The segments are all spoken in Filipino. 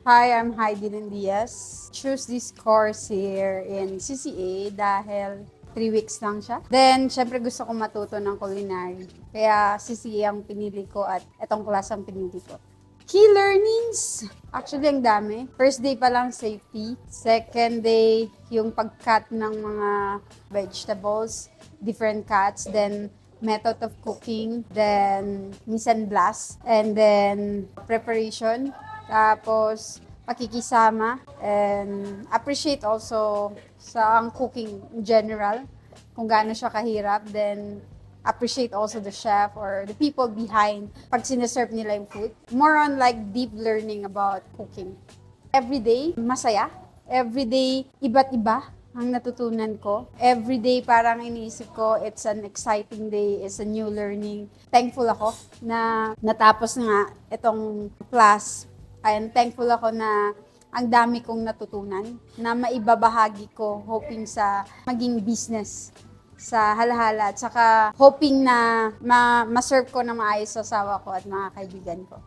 Hi, I'm Heidi Diaz. Choose this course here in CCA dahil 3 weeks lang siya. Then, syempre gusto ko matuto ng culinary. Kaya CCA ang pinili ko at itong class ang pinili ko. Key learnings, actually ang dami. First day pa lang safety. Second day, yung pag-cut ng mga vegetables, different cuts. Then, method of cooking. Then, mise en place. And then, preparation. Tapos, pakikisama and appreciate also sa ang cooking in general, kung gaano siya kahirap. Then, appreciate also the chef or the people behind pag sineserve nila yung food. More on like deep learning about cooking. Everyday, masaya. Everyday, iba't iba ang natutunan ko. Everyday parang iniisip ko, it's an exciting day, it's a new learning. Thankful ako na natapos nga itong class. And thankful ako na ang dami kong natutunan na maibabahagi ko, hoping sa maging business sa halahala at saka hoping na ma-serve ko na maayos sa asawa ko at mga kaibigan ko.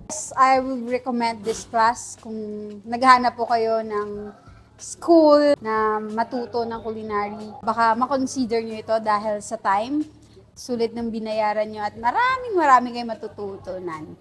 Yes, I will recommend this class kung naghahanap po kayo ng school na matuto ng culinary. Baka makonsider nyo ito dahil sa time, sulit ng binayaran nyo at maraming kayong matututunan.